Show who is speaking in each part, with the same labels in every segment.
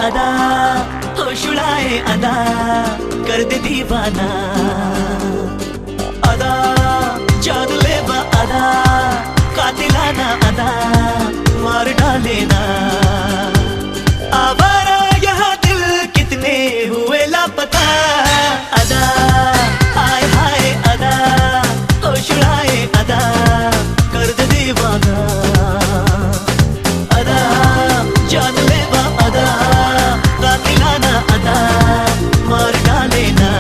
Speaker 1: अदा, होश उड़ाए अदा, कर दे दीवाना। अदा जानलेवा अदा, कातिलाना अदा, मार डालेना। आवारा यहाँ दिल कितने हुए लापता। अदा हाय हाय अदा, होश उड़ाए अदा, कर दे दीवाना। अदा जानलेवा अदा, कातिलाना अदा, मार डालेना।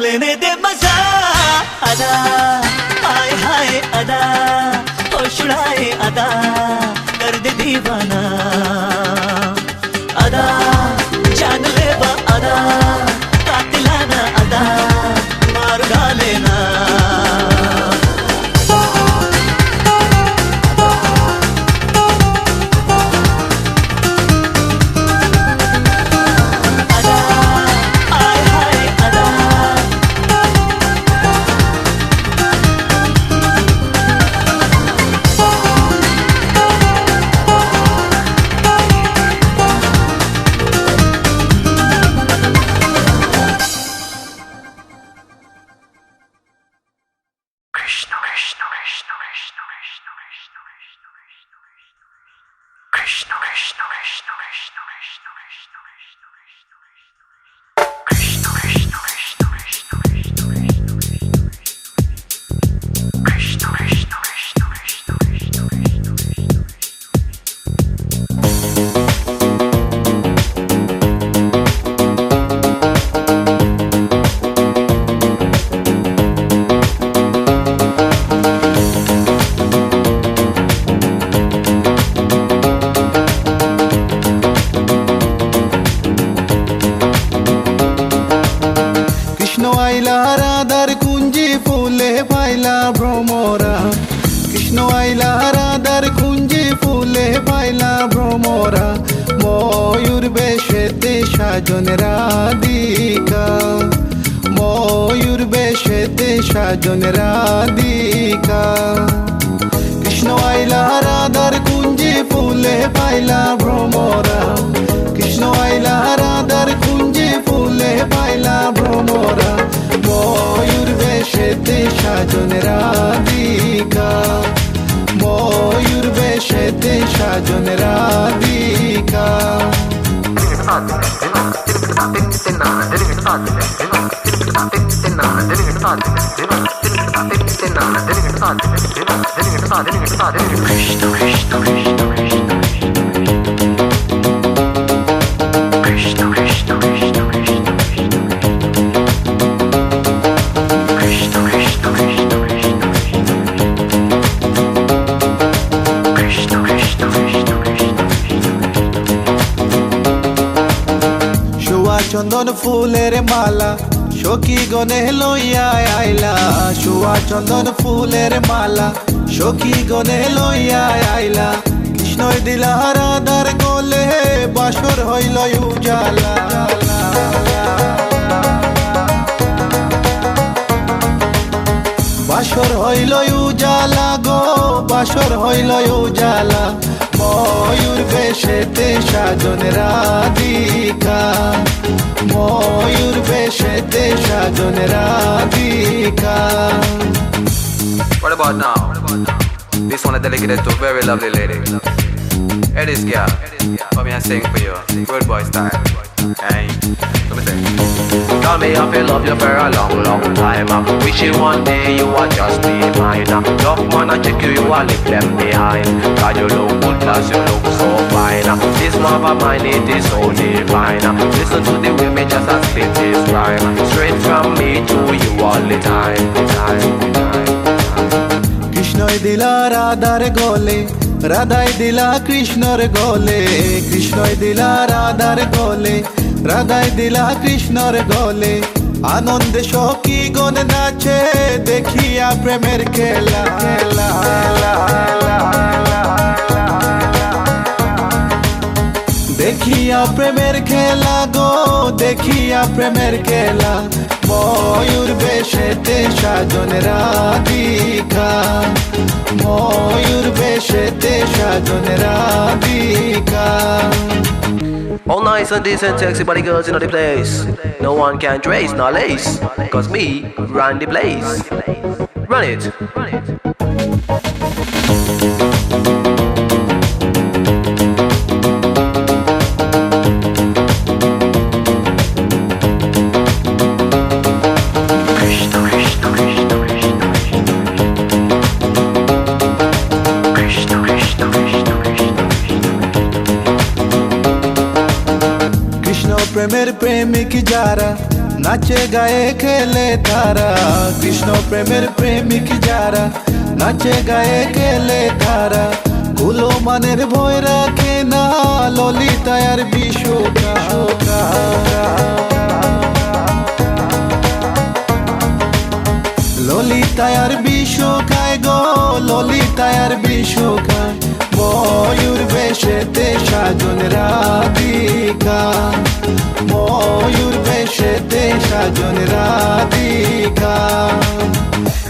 Speaker 1: लेने दे मजा। अदा हाय हाय अदा, होश उड़ाए अदा, कर दे दीवाना। अदा जानलेवा अदा, कातिलाना अदा, मार डालेना।
Speaker 2: রাধার কুঞ্জি ফুলে পাইলা ভ্রমরা। কৃষ্ণ আইলা রাধার কুঞ্জি ফুলে পাইলা ভ্রমরা। ময়ূর বেশেতে সাজন রাধিকা, ময়ূর বেশেতে সাজন রাধিকা। কৃষ্ণ আইলা রাধার কুঞ্জি ফুলে পাইলা ভ্রমরা। কৃষ্ণ আইলা রাধার কুঞ্জি ফুলে পাইলা ভ্রমরা। ময়ূর বেশেতে সাজন রাধিকা, ময়ূর বেশেতে সাজন রাধিকা। চন্দন ফুলের মালা সখী গনে লইয়া আইলা সুয়া চন্দন ফুলের মালা সখী গনে লইয়া আইলা কৃষ্ণই দিলা রাধার গলে বাসর হইল উজালা বাসর হইল উজালা গো বাসর হইল উজালা ময়ূর বেশেতে সাজন রাধিকা ময়ূর বেশেতে সাজন Radhika
Speaker 3: What about now? This one is dedicated to a very lovely lady. Hey this girl, come here and sing for you. Good boy style. Hey, let me sing. Tell me I feel love you for a long, long time. Wishing one day you would just be mine. Love man, I check you, you are left behind. God, you look good, plus you look so fine. This love of mine, it is so divine. Listen to the way me just a spit this rhyme. Straight from me to you all the time.
Speaker 2: কৃষ্ণই দিলা রাধার গলে রাধাই দিলা কৃষ্ণর গলে কৃষ্ণই দিলা রাধার গলে রাধাই দিলা কৃষ্ণর গলে আনন্দে সখী গণ নাচে দেখিয়া প্রেমের খেলা খেলা দেখিয়া প্রেমের খেলা গো দেখিয়া প্রেমের খেলা ময়ূর বেশেতে সাজন রাধিকা ময়ূর বেশেতে সাজন Radhika
Speaker 3: All nice and decent, sexy body girls in the place. No one can trace, no lace. Cause me run the place. Run it.
Speaker 2: প্রেমের প্রেমিক যারা নাচে গায়ে খেলে তারা কৃষ্ণ প্রেমের প্রেমিক যারা নাচে গায়ে খেলে তারা কুলো মানের ভয় রাখে না ললিতায়ার বিশোকা ললিতায়ার বিশোকায় গো ললিতায়ার বিশোকায় ময়ূর বেশেতে সাজন রাধিকা ময়ূর বেশেতে সাজন রাধিকা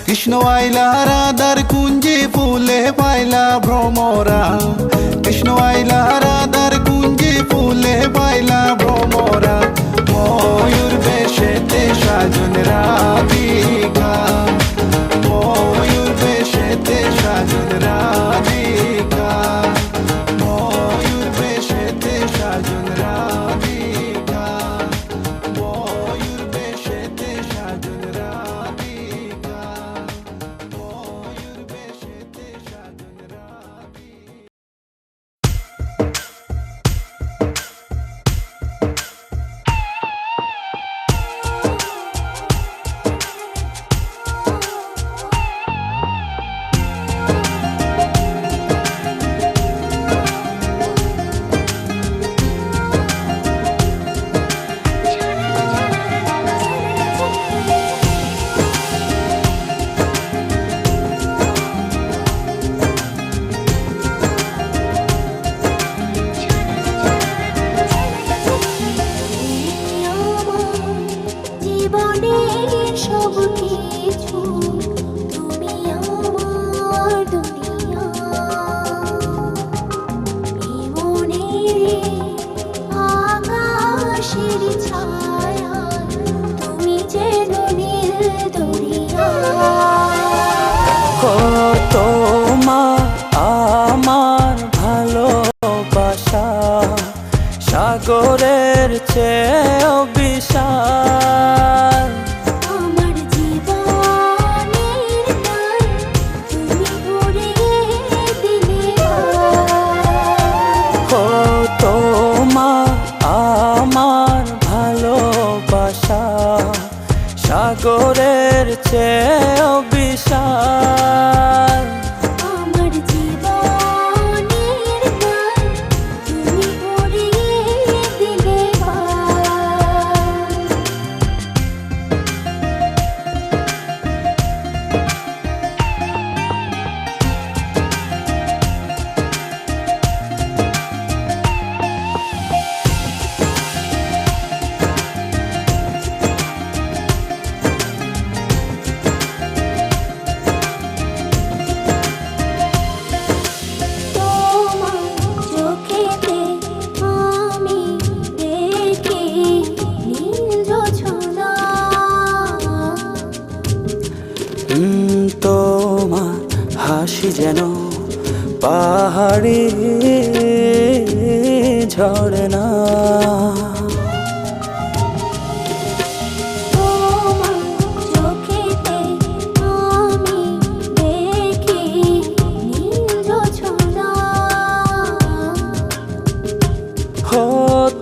Speaker 2: কৃষ্ণ আইলা রাধার কুঞ্জে ফুলে পাইলা ভ্রমরা কৃষ্ণ আইলা রাধার কুঞ্জে ফুলে পাইলা ভ্রমরা ময়ূর বেশেতে সাজন রাধিকা ময়ূর বেশেতে সাজন রাধিকা ময়ূর বেশেতে সাজন রাধিকা ময়ূর বেশেতে সাজন রাধিকা ময়ূর বেশেতে সাজন রাধিকা
Speaker 1: তোমার আমার ভালোবাসা সাগরের চেয়েও বিশাল
Speaker 4: আমার জীবনের গান তুমি ভরিয়ে দিলে
Speaker 1: ও তোমার আমার ভালোবাসা সাগরের চেয়েও বিশাল
Speaker 4: আমার জীবনের গান তুমি ভরিয়ে দিলে
Speaker 5: তোমার হাসি যেন পাহাড়ে ঝরনা,
Speaker 4: তোমার চোখেতে আমি দেখি নীল জোছনা।
Speaker 5: হো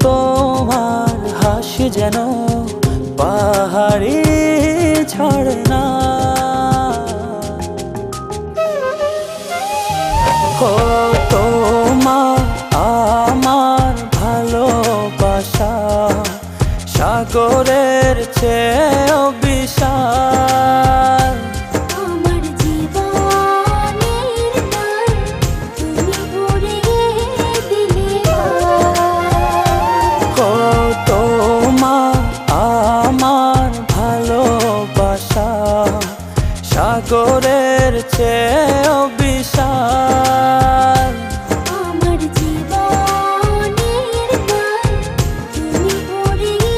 Speaker 5: তোমার হাসি যেন পাহাড়ে ঝরনা, হো তোমার আমার ভালোবাসা সাগরের চেয়েও বিশাল।
Speaker 4: আমার জীবনের গান তুমি ভরিয়ে দিলে
Speaker 5: হো তোমার আমার ভালোবাসা সাগরের চেয়েও বিশাল।
Speaker 4: আমার জীবনের গান তুমি ভরিয়ে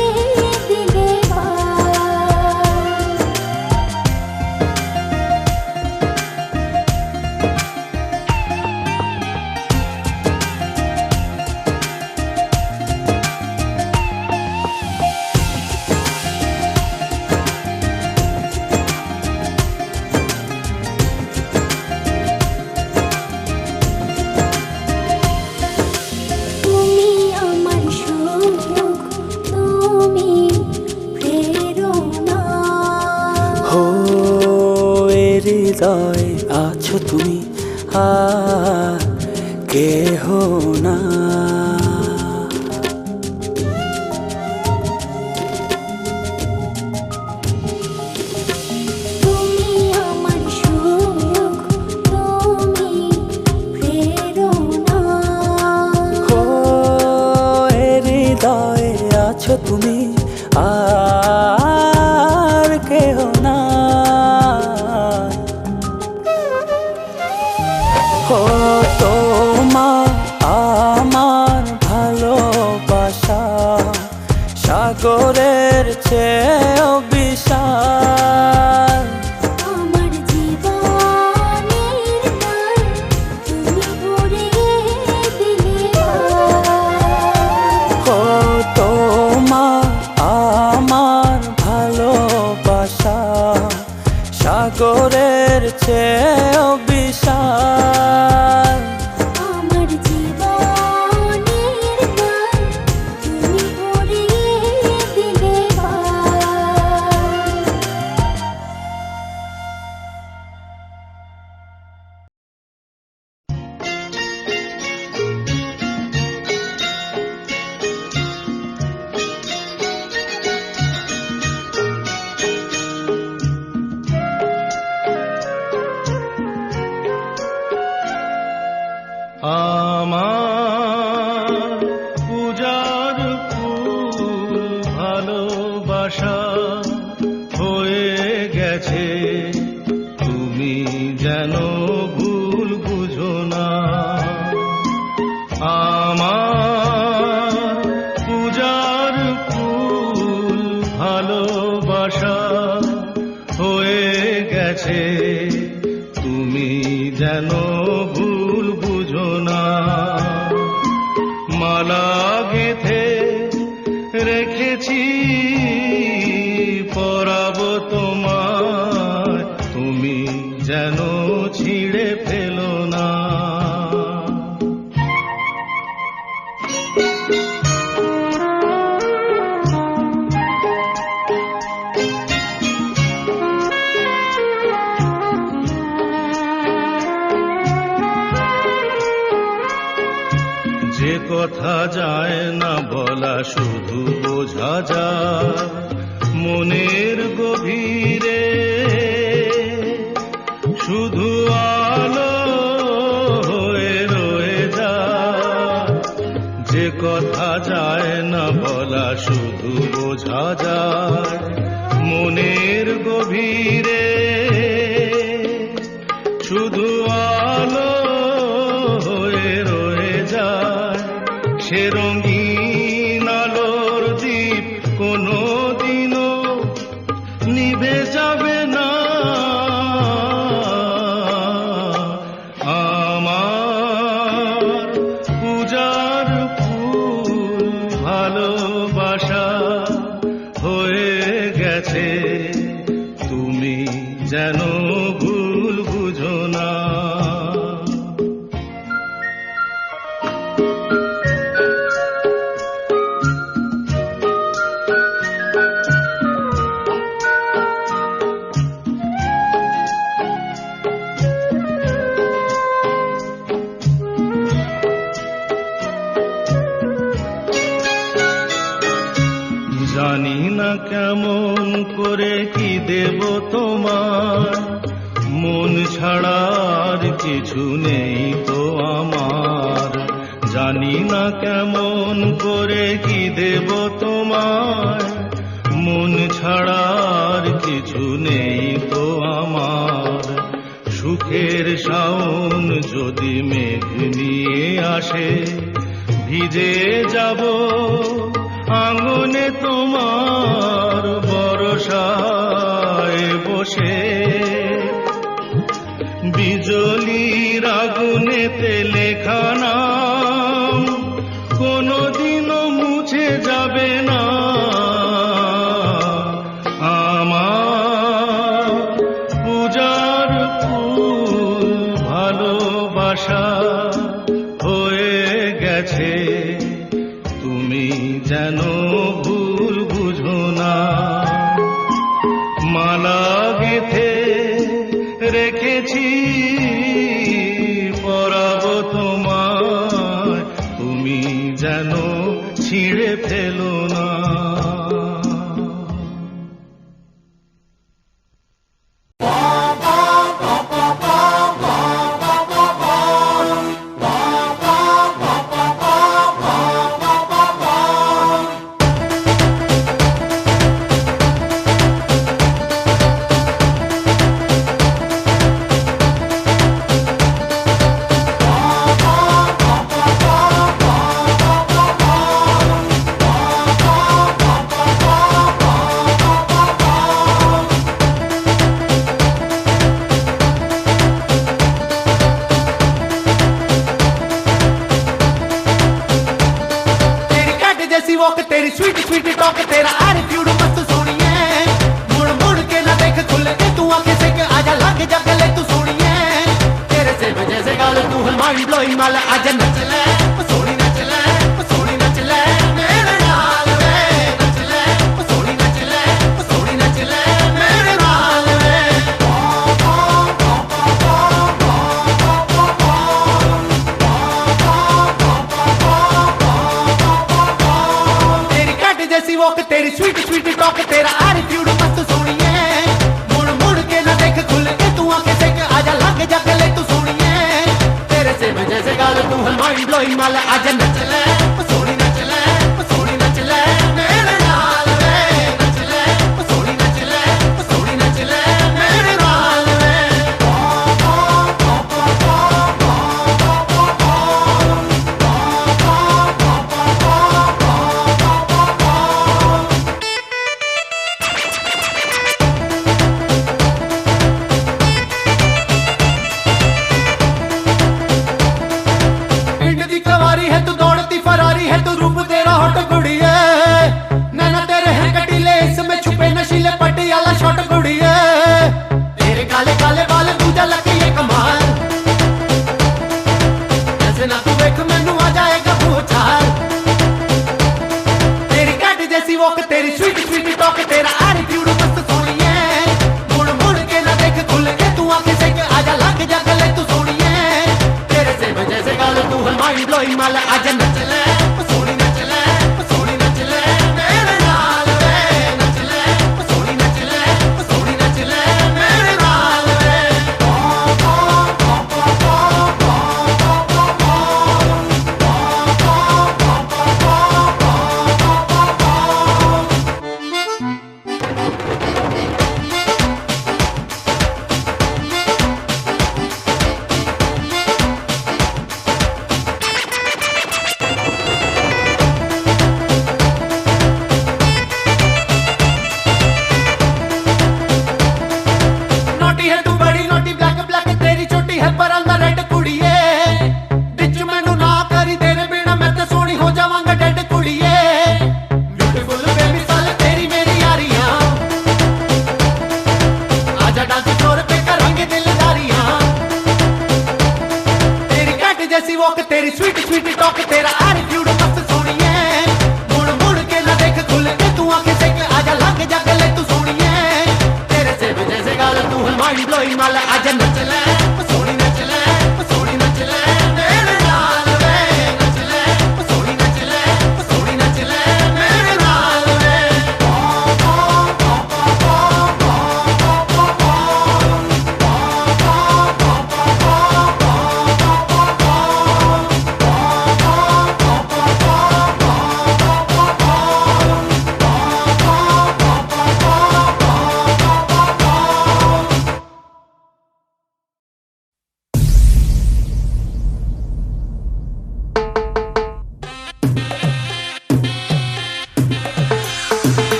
Speaker 4: দিলে তুমি আমার সুখ, তুমি প্রেরণা।
Speaker 5: হো এ হৃদয় আছো তুমি আর কেহ না।
Speaker 4: তুমি আমার সুখ, তুমি প্রেরণা।
Speaker 5: হো এ হৃদয় আছো তুমি আর কেহ না। হো তোমার আমার ভালোবাসা সাগরের চেয়েও বিশাল।
Speaker 4: আমার জীবনের গান তুমি ভরিয়ে দিলে
Speaker 5: হো তোমার আমার ভালোবাসা সাগরের চেয়েও বিশাল।
Speaker 4: আমার জীবনের গান তুমি ভরিয়ে দিলে
Speaker 6: আমার পূজার ফুল ভালোবাসা হয়ে গেছে, তুমি যেন ভুল বুঝো না। আমার পূজার ফুল ভালোবাসা হয়ে গেছে, তুমি যেন ভুল বুঝো না। মালা গেঁথে রেখেছি পরাবো তোমার, তুমি যেন ছিঁড়ে ফেলো না। যে কথা যায় না বলা শুধু বোঝা যায় মনের গভীরে, শুধু আলো হয়ে রয়ে যায়। যে কথা যায় না বলা শুধু বোঝা যায় মনের গভীরে, শুধু আলো হয়ে রয়ে যায়। সে রঙিন আলোর দ্বীপ কোনো দিনও নিভে যাবে না। তুমি যেন ভুল বুঝো না। জানি না কেমন করে কি দেব তোমার, মন ছাড়ার কিছু নেই তো আমার। জানি না কেমন করে কি দেব তোমার, মন ছাড়ার কিছু নেই তো আমার। সুখের শাওন যদি মেঘ নিয়ে আসে, ভিজে যাব আঙ্গনে তোমার বরসায় বসে। বিজলির আগুনেতে লেখা নাম কোনোদিনও মুছে যাবে না। আমার পূজার ফুল ভালোবাসা হয়ে গেছে, তুমি যেন ভুল বুঝো না। মালা গেথে রেখেছি পরাবো তোমায়, তুমি যেন ছিঁড়ে ফেলো না।
Speaker 1: तेरी स्वीटी स्वीटी टॉक, तेरा एटीट्यूड मस्त सोनिए। मुड़ मुड़ के ना देख, खुल के तू आंखें से के आजा, लग जा गले तू सोनिए। तेरे से वजह से गाल तू है माइंड ब्लोइंग माल, आजा नच ले सोनी नच ले, सोनी नच ले मेरे नाल वे। नच ले सोनी नच ले, सोनी नच ले मेरे नाल वे। जैसी वॉक, तेरी स्वीटी स्वीटी टॉक, तेरा एटीट्यूड मस्त सोनिए। मुड़ मुड़ के ना देख, खुल के तू आंखें से के आजा, लग जा गले तू सोनिए। तेरे से वजह से गाल तू है माइंड ब्लोइंग माल, आजा नच ले सोनी नच ले, सोनी नच ले मेरे नाल वे। नच ले सोनी नच ले, सोनी नच ले मेरे नाल वे। है तू दौड़ती फरारी है, तू रूप तेरा हॉट कुड़ी है। नैना तेरे हैं कटीले, इसमें छुपे नशीले पटियाला शॉट कुड़ी है। तेरे काले काले बाल दूजा लगे ये कमाल, जैसे ना तू देख मैनू आ जाएगा भूचाल। तेरी कैट जैसी वॉक, तेरी स्वीटी स्वीटी टॉक, तेरा एटीट्यूड मस्त सोनिए। मुड़ मुड़ के ना देख, खुल के तू आंखें से के आजा, लग जा गले तू सोनिए। तेरे से वजह से गाल तू है माइंड ब्लोइंग माल, आजा नच ले सोनी नच ले, सोनी नच ले मेरे नाल वे। नच ले सोनी नच ले, सोनी नच ले मेरे नाल वे। वॉक तेरी स्वीट स्वीट टॉक तेरा एटीट्यूड मस्त सोनिए मुड़ मुड़ के ना देख खुल के तू आंखें सेक आजा लग जा गले तू सोनिए तेरे सेब जैसे गाल तू है माइंड ब्लोइंग माल आजा नच ले सोनी नच ले सोनी नच ले मेरे नाल वे नच ले सोनी नच ले सोनी नच ले मेरे नाल वे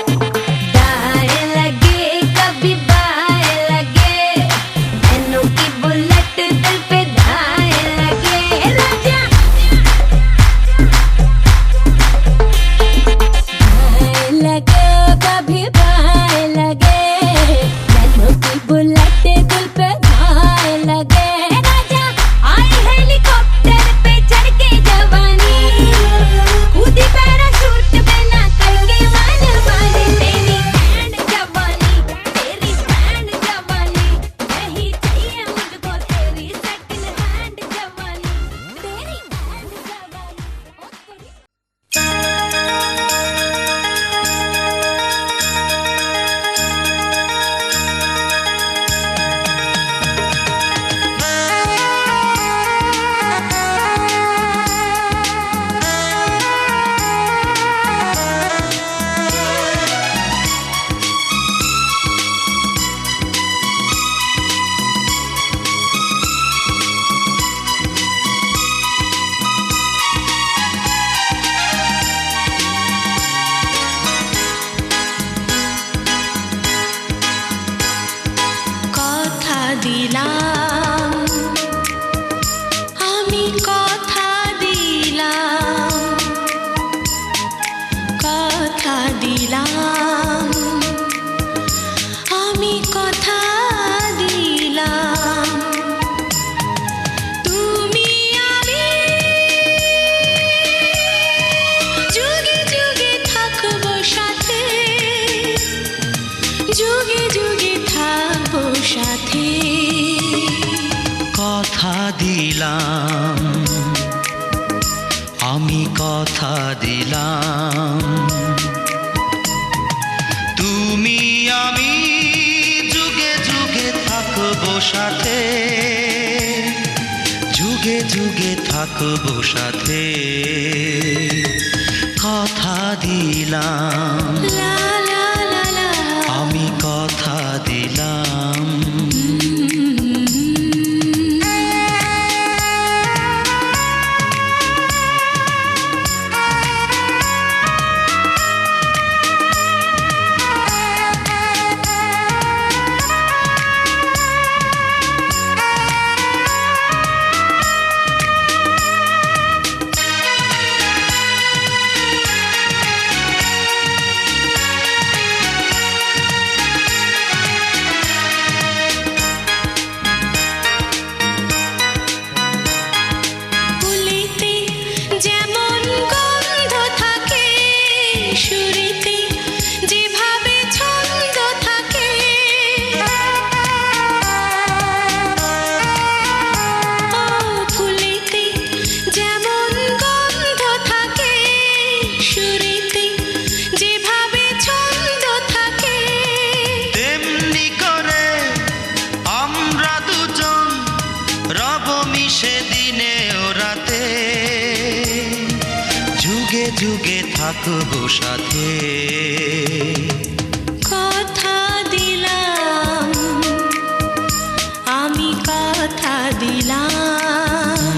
Speaker 4: दाएं लगे कभी बाएं लगे मैनू की बुलेट दिल पे दाएं लगे राजा दाएं लगे कभी बाएं लगे मैनू की बुलेट दिल पे दाएं लगे राजा आई हेलीकॉप्टर पे चढ़ के जवानी कूदी पैराशूट पे ना करके मान मानी तेरी बैंड जवानी नहीं चाहिए मुझको तेरी सेकंड हैंड जवानी तेरी बैंड जवानी ओ तेरी কথা দিলাম আমি কথা দিলাম কথা দিলাম আমি কথা দিলাম তুমি আমি যুগে যুগে থাকবো সাথে যুগে যুগে থাকবো সাথে
Speaker 7: কথা দিলাম আমি কথা দিলাম তুমি আমি যুগে যুগে থাকবো সাথে যুগে যুগে থাকবো সাথে কথা দিলাম
Speaker 4: লা লা লা লা
Speaker 7: আমি কথা দিলাম
Speaker 4: ফুলেতে যেমন গন্ধ থাকে সুরেতে যেভাবে ছন্দ থাকে ও ফুলেতে যেমন গন্ধ থাকে সুরেতে যেভাবে ছন্দ থাকে
Speaker 7: তেমনি করে আমরা দুজন রব মিশে দিনে ও রাতে যুগে যুগে থাকবো সাথে
Speaker 4: কথা দিলাম আমি কথা দিলাম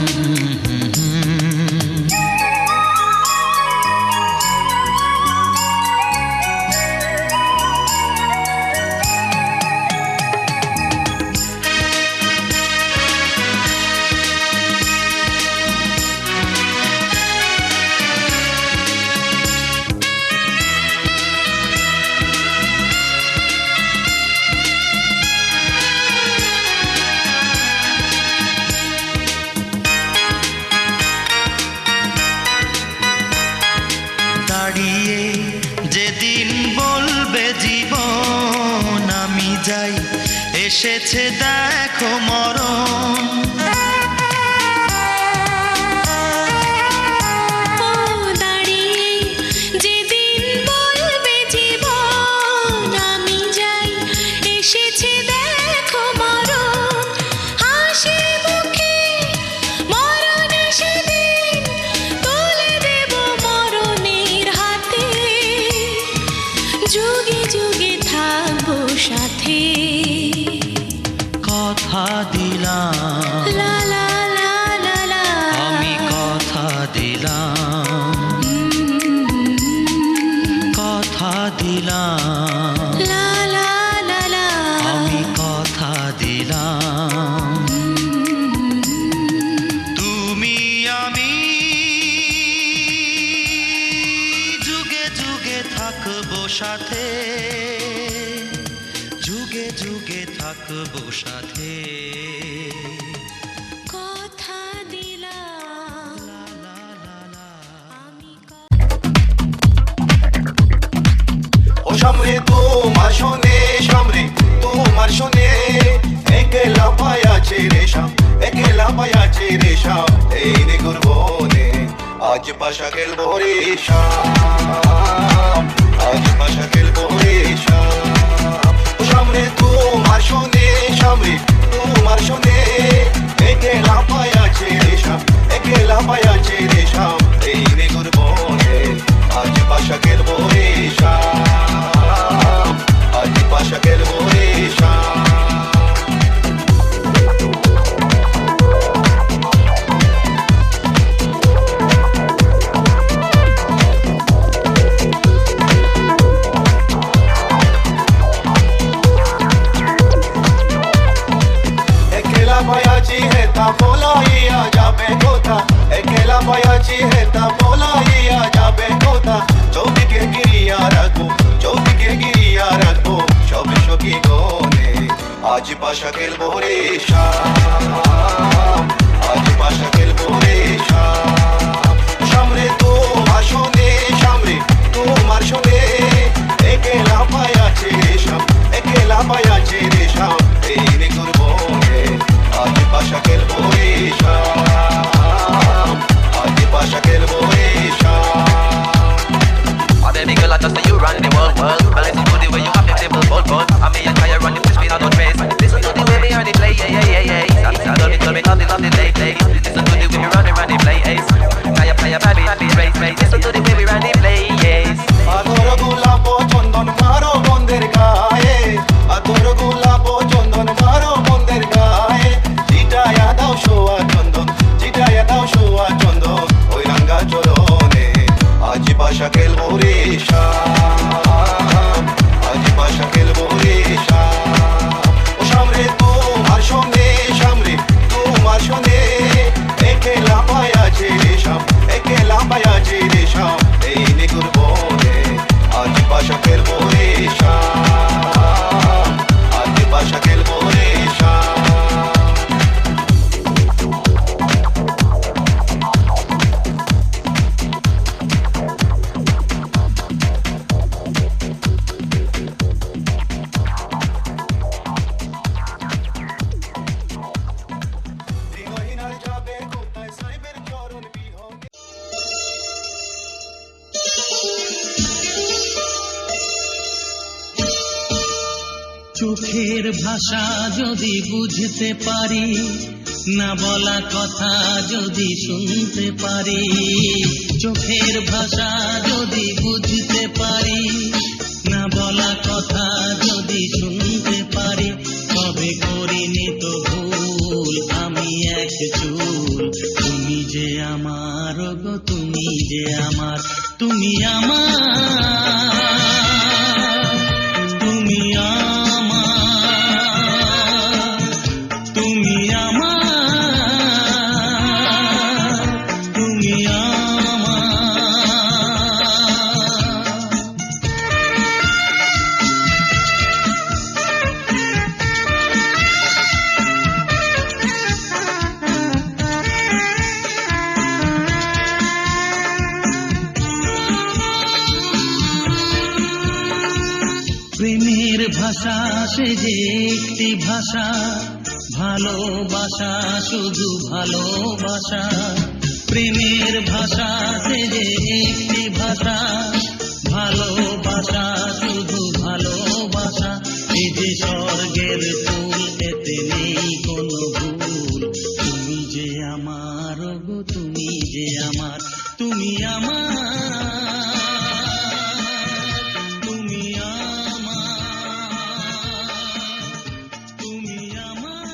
Speaker 7: যাই এসেছে দেখো মরণ
Speaker 4: ও দাঁড়িয়ে যেদিন বলবে জীবন আমি যাই এসেছে দেখো মরণ হাসি মুখে মরণ সেদিন তুলে দেব মরণের হাতে যুগে যুগে থাকবো সাথে
Speaker 7: কথা দিলাম
Speaker 4: লা লা লা লা লা
Speaker 7: আমি কথা দিলাম কথা দিলাম
Speaker 4: লা লা লা লা
Speaker 7: আমি কথা দিলাম তুমি আমি যুগে যুগে থাকবো সাথে যুগে যুগে থাকবো সাথে
Speaker 4: কথা দিলাম আমি
Speaker 2: ও সামনে তোমার শোনে সামনে তোমার শোনে একলা পায়াছে রেশাম একলা পায়াছে রেশাম এই রে গুরবনে আজ পাশা খেলবো রেশাম আজ পাশা খেলবো রেশাম ও সামনে তোমার শোনে সামনে তোমার শোনে একলা পায়াছে রেশাম একলা পায়াছে রেশাম এই রে গুরবনে আজ পাশা খেলবো রেশাম আজ পাশা খেলবো রেশাম একলা পায়াছি হেতা বলাইয়া যাবে কোথা একলা পায়াছি হেতা বলাইয়া যাবে কোথা চৌদিকে গিরিয়া রাখবো চৌদিকে গিরিয়া রাখবো সব সখী গনে আজ পাশা খেলবো রেশাম আজ পাশা খেলবো রেশাম সামনে তোমার শোনে সামনে তোমার শোনে একলা পায়াছে রেশাম একলা পায়াছে রেশাম এই রে গুরবনে আজ পাশা খেলবো রেশাম আজ পাশা খেলবো রেশাম
Speaker 3: Oh, baby girl, I just say you run the world. But listen to the way you have the table bold, bold. I mean, I try to run the speed, I don't race. Listen to the way we run the play, yeah, yeah, yeah, yeah. I don't need to be love the late, late. Listen to the way we run the play, ace. Play, baby, race, race. Listen to the way we run the play, yes.
Speaker 2: আদর গোলাপ চন্দন মারো বন্ধের গায়ে আদর গোলাপ চন্দন মারো বন্ধের গায়ে চিটায়া দাও শোয়া চন্দন চিটায়া দাও শোয়া চন্দন ওই রাঙ্গা চরণে আজ পাশা খেলবো রেশাম আজ পাশা খেলবো রেশাম ও সামনে তোমার শোনে সামনে তোমার শোনে একলা পায়াছে রেশাম একলা পায়াছে রেশাম এই রে গুরবনে আজ পাশা খেলবো রেশাম আজ পাশা খেলবো রেশাম দিগহিনার যাবে কোথায় সাইবের চরণ বিহঙ্গে
Speaker 6: চোখের ভাষা যদি বুঝতে পারি না বলা কথা যদি শুনতে পারি চোখের ভাষা যদি বুঝতে পারি না বলা কথা যদি শুনতে পারি তবে করিনি তো ভুল আমি এক চুল তুমি যে আমার গো তুমি যে আমার তুমি আমার তুমি আমার তুমি আমার তুমি আমার ভাষা সে যে একটি ভাষা, ভালোবাসা শুধু ভালোবাসা। প্রেমের ভাষা সে যে একটি ভাষা, ভালোবাসা শুধু ভালোবাসা। এই যে স্বর্গের ফুল, এতে নেই কোনো ভুল। তুমি যে আমার গো, তুমি যে আমার, তুমি আমার, তুমি আমার, তুমি আমার,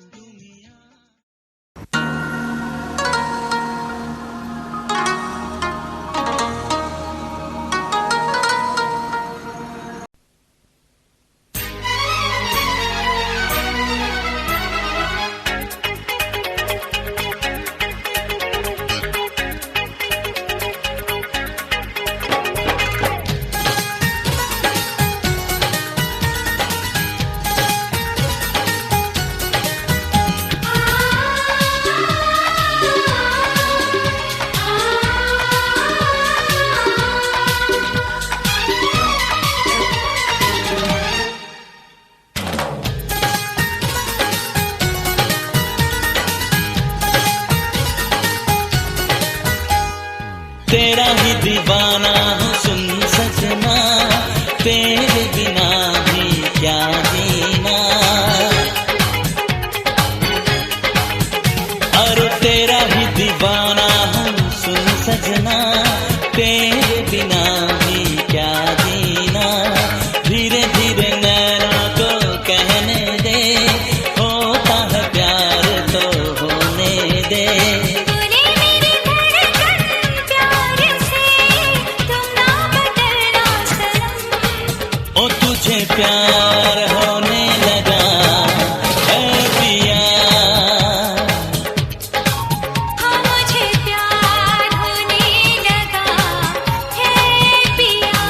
Speaker 6: তুমি আমার। तेरा ही दीवाना हूँ सुन सजना, तेरे बिना भी क्या जीना। अरे तेरा ही दीवाना हूँ सुन सजना, तेरे बिना भी क्या जीना। धीरे धीरे नैना को कहने दे, होता है प्यार तो होने दे। ओ तुझे प्यार होने लगा है पिया,
Speaker 4: हाँ मुझे प्यार होने लगा है पिया।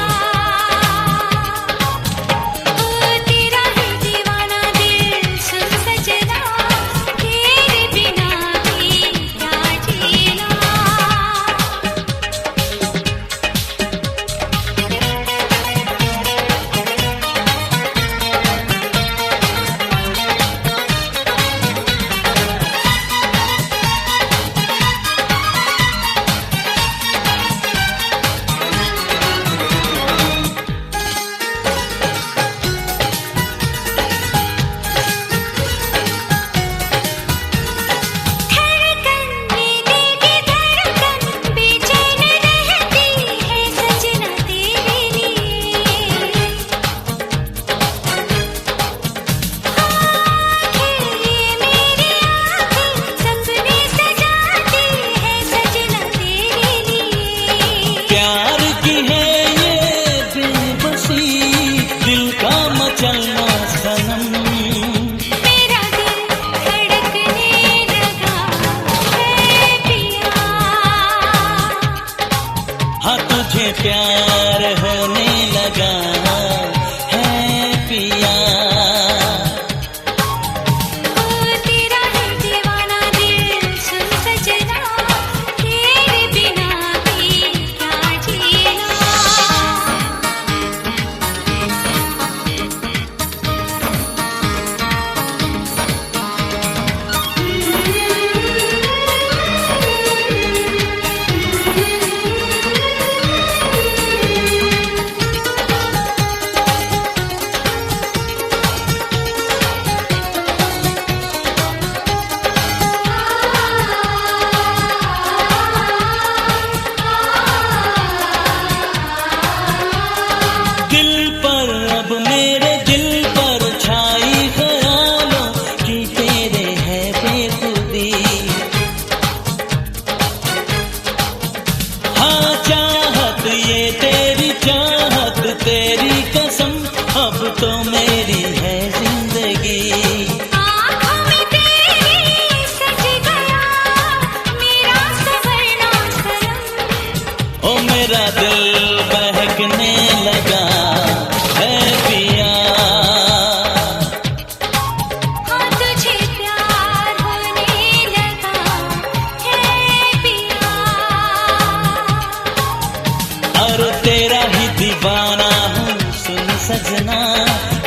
Speaker 4: ओ तेरा ही दीवाना दिल सुन सजना, तेरे बिना भी क्या जीना। धड़कन में तेरी धड़कन बेचैन रहती है सजना तेरे लिए। आँखें मेरी आँखें सपने सजाती है सजना तेरे लिए।
Speaker 6: प्यार की है ये बेबसी, दिल का मचलना सनम।
Speaker 4: मेरा दिल धड़कने लगा है पिया।
Speaker 6: हाँ तुझे प्यार होने लगा है पिया।
Speaker 4: ओ तेरा ही दीवाना दिल सुन सजना, तेरे बिना भी क्या जीना।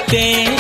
Speaker 5: দেখতে